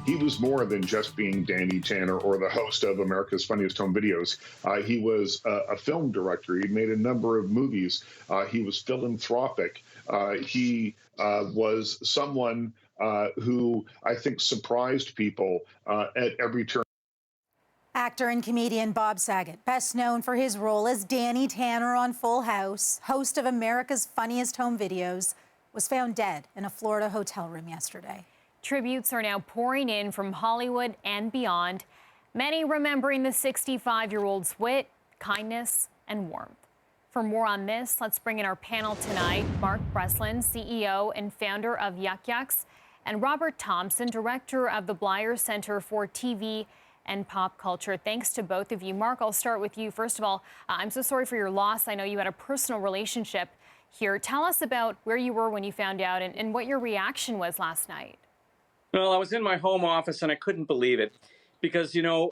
he was more than just being Danny Tanner or the host of America's Funniest Home Videos. He was a film director. He made a number of movies. He was philanthropic. He was someone who I think surprised people at every turn. Actor and comedian Bob Saget, best known for his role as Danny Tanner on Full House, host of America's Funniest Home Videos, was found dead in a Florida hotel room yesterday. Tributes are now pouring in from Hollywood and beyond, many remembering the 65-year-old's wit, kindness, and warmth. For more on this, let's bring in our panel tonight. Mark Breslin, CEO and founder of Yuck Yucks, and Robert Thompson, director of the Bleier Center for TV and Pop Culture. Thanks to both of you. Mark, I'll start with you. First of all, I'm so sorry for your loss. I know you had a personal relationship here. Tell us about where you were when you found out and what your reaction was last night. Well, I was in my home office and I couldn't believe it because, you know,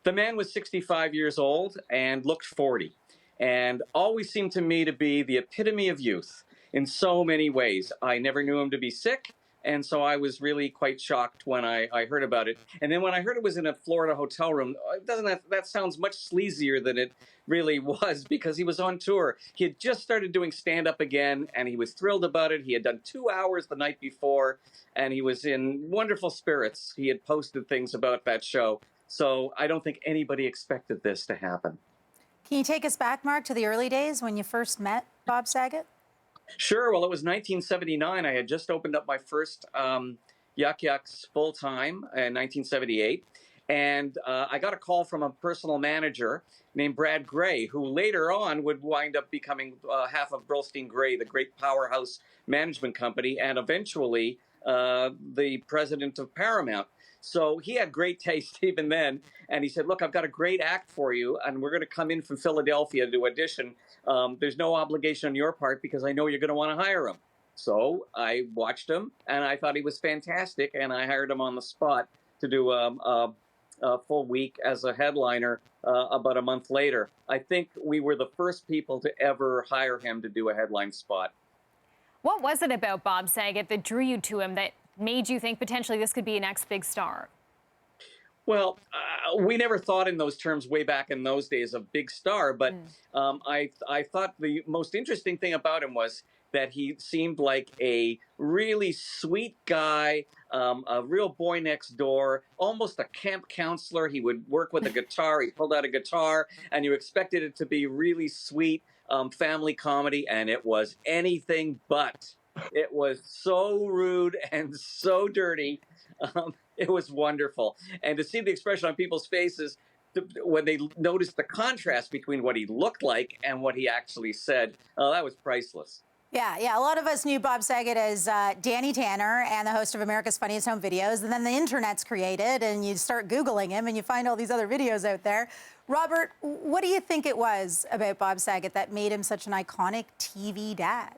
the man was 65 years old and looked 40 and always seemed to me to be the epitome of youth in so many ways. I never knew him to be sick. And so I was really quite shocked when I heard about it. And then when I heard it was in a Florida hotel room, that sounds much sleazier than it really was because he was on tour. He had just started doing stand-up again, and he was thrilled about it. He had done 2 hours the night before, and he was in wonderful spirits. He had posted things about that show. So I don't think anybody expected this to happen. Can you take us back, Mark, to the early days when you first met Bob Saget? Sure. Well, it was 1979. I had just opened up my first Yuck Yucks full-time in 1978. And I got a call from a personal manager named Brad Gray, who later on would wind up becoming half of Burlstein Gray, the great powerhouse management company, and eventually the president of Paramount. So he had great taste even then. And he said, look, I've got a great act for you, and we're going to come in from Philadelphia to audition. There's no obligation on your part because I know you're going to want to hire him. So I watched him, and I thought he was fantastic, and I hired him on the spot to do a full week as a headliner about a month later. I think we were the first people to ever hire him to do a headline spot. What was it about Bob Saget that drew you to him that made you think potentially this could be an next big star? Well, we never thought in those terms way back in those days of big star, but I thought the most interesting thing about him was that he seemed like a really sweet guy, a real boy next door, almost a camp counselor. He would work with a guitar. He pulled out a guitar, and you expected it to be really sweet family comedy, and it was anything but. It was so rude and so dirty. It was wonderful. And to see the expression on people's faces when they noticed the contrast between what he looked like and what he actually said, that was priceless. Yeah. A lot of us knew Bob Saget as Danny Tanner and the host of America's Funniest Home Videos. And then the internet's created, and you start Googling him, and you find all these other videos out there. Robert, what do you think it was about Bob Saget that made him such an iconic TV dad?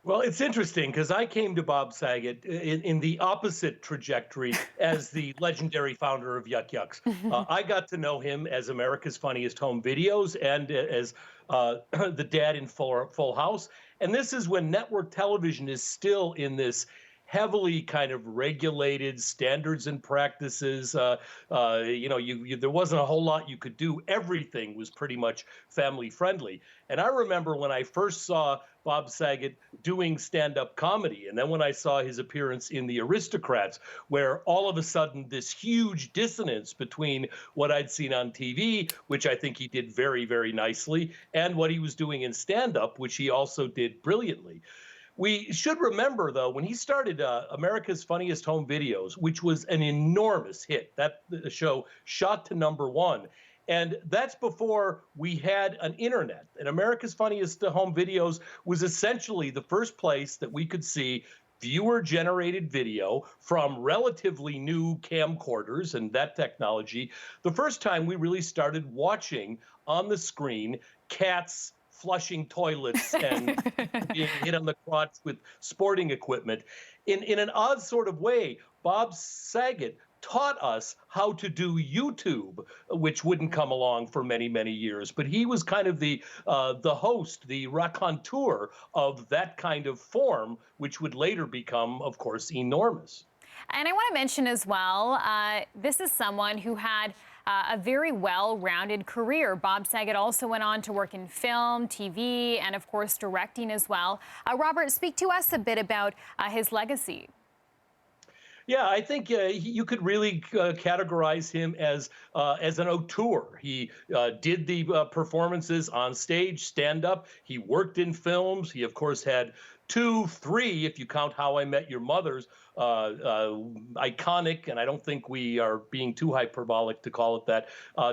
Well, it's interesting because I came to Bob Saget in the opposite trajectory as the legendary founder of Yuck Yucks. I got to know him as America's Funniest Home Videos and as the dad in Full House. And this is when network television is still in this heavily kind of regulated standards and practices. There wasn't a whole lot you could do. Everything was pretty much family friendly. And I remember when I first saw Bob Saget doing stand-up comedy, and then when I saw his appearance in The Aristocrats, where all of a sudden this huge dissonance between what I'd seen on TV, which I think he did very, very nicely, and what he was doing in stand-up, which he also did brilliantly. We should remember, though, when he started America's Funniest Home Videos, which was an enormous hit, that show shot to #1. And that's before we had an internet. And America's Funniest Home Videos was essentially the first place that we could see viewer-generated video from relatively new camcorders and that technology. The first time we really started watching on the screen cats flushing toilets and being hit on the crotch with sporting equipment. In an odd sort of way, Bob Saget taught us how to do YouTube, which wouldn't come along for many, many years. But he was kind of the host, the raconteur of that kind of form, which would later become, of course, enormous. And I want to mention as well, this is someone who had a very well-rounded career. Bob Saget also went on to work in film, TV, and of course directing as well. Robert, speak to us a bit about his legacy. Yeah, I think you could really categorize him as an auteur. He did the performances on stage, stand up. He worked in films. He, of course, had 2, 3, if you count How I Met Your Mother's, iconic, and I don't think we are being too hyperbolic to call it that,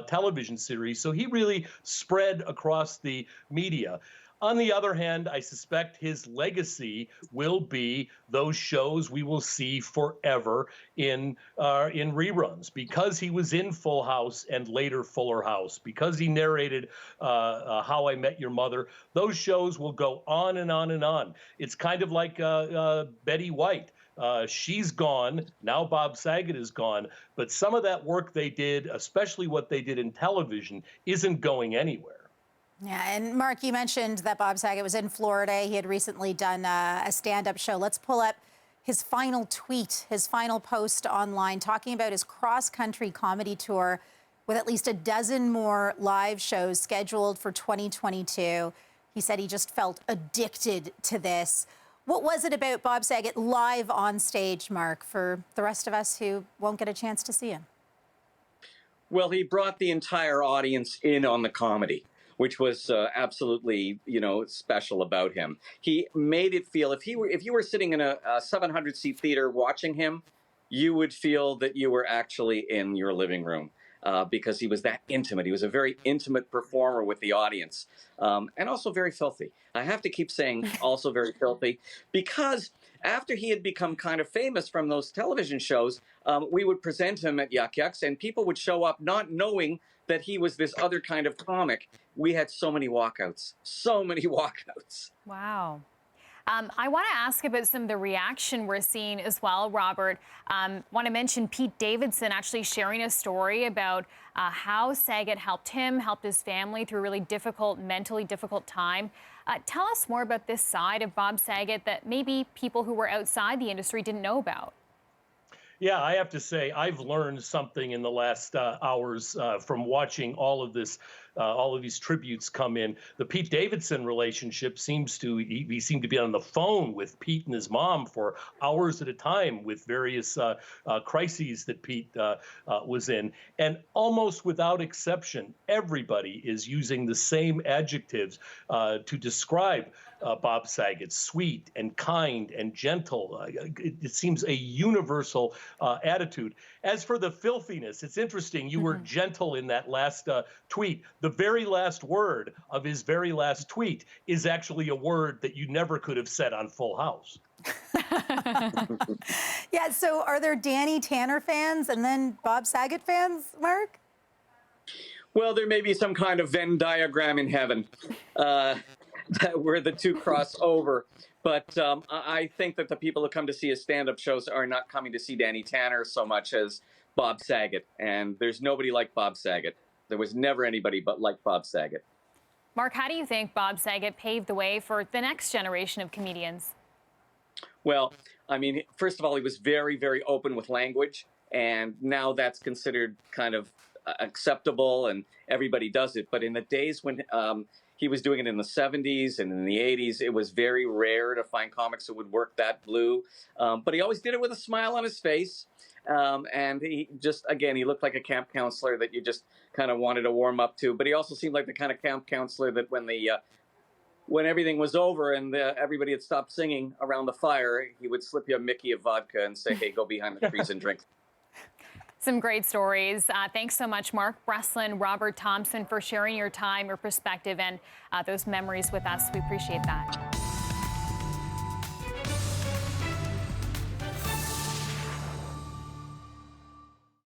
television series. So he really spread across the media. On the other hand, I suspect his legacy will be those shows we will see forever in reruns, because he was in Full House and later Fuller House, because he narrated How I Met Your Mother. Those shows will go on and on and on. It's kind of like Betty White. She's gone. Now Bob Saget is gone. But some of that work they did, especially what they did in television, isn't going anywhere. Yeah, and Mark, you mentioned that Bob Saget was in Florida. He had recently done a stand-up show. Let's pull up his final tweet, his final post online, talking about his cross-country comedy tour with at least a dozen more live shows scheduled for 2022. He said he just felt addicted to this. What was it about Bob Saget live on stage, Mark, for the rest of us who won't get a chance to see him? Well, he brought the entire audience in on the comedy, which was absolutely, special about him. He made it feel, if you were sitting in a 700-seat theater watching him, you would feel that you were actually in your living room, because he was that intimate. He was a very intimate performer with the audience, and also very filthy. I have to keep saying also very filthy, because after he had become kind of famous from those television shows, we would present him at Yuck Yucks, and people would show up not knowing that he was this other kind of comic. We had so many walkouts, so many walkouts. Wow. I want to ask about some of the reaction we're seeing as well, Robert. Want to mention Pete Davidson actually sharing a story about how Saget helped him, helped his family through a really difficult, mentally difficult time. Tell us more about this side of Bob Saget that maybe people who were outside the industry didn't know about. Yeah, I have to say, I've learned something in the last hours from watching all of these tributes come in. The Pete Davidson relationship seems to, he seemed to be on the phone with Pete and his mom for hours at a time with various crises that Pete was in. And almost without exception, everybody is using the same adjectives to describe Bob Saget: sweet and kind and gentle. It seems a universal attitude. As for the filthiness, it's interesting. You were gentle in that last tweet. The very last word of his very last tweet is actually a word that you never could have said on Full House. Yeah, so are there Danny Tanner fans and then Bob Saget fans, Mark? Well, there may be some kind of Venn diagram in heaven where the two cross over. But I think that the people who come to see his stand-up shows are not coming to see Danny Tanner so much as Bob Saget. And there's nobody like Bob Saget. There was never anybody but like Bob Saget. Mark, how do you think Bob Saget paved the way for the next generation of comedians? Well, I mean, first of all, he was very, very open with language. And now that's considered kind of acceptable and everybody does it. But in the days when he was doing it in the 70s and in the 80s, it was very rare to find comics who would work that blue. But he always did it with a smile on his face. And he just, again, he looked like a camp counselor that you just kind of wanted to warm up to. But he also seemed like the kind of camp counselor that when everything was over and everybody had stopped singing around the fire, he would slip you a Mickey of vodka and say, hey, go behind the trees and drink. Some great stories. Thanks so much, Mark Breslin, Robert Thompson, for sharing your time, your perspective, and those memories with us. We appreciate that.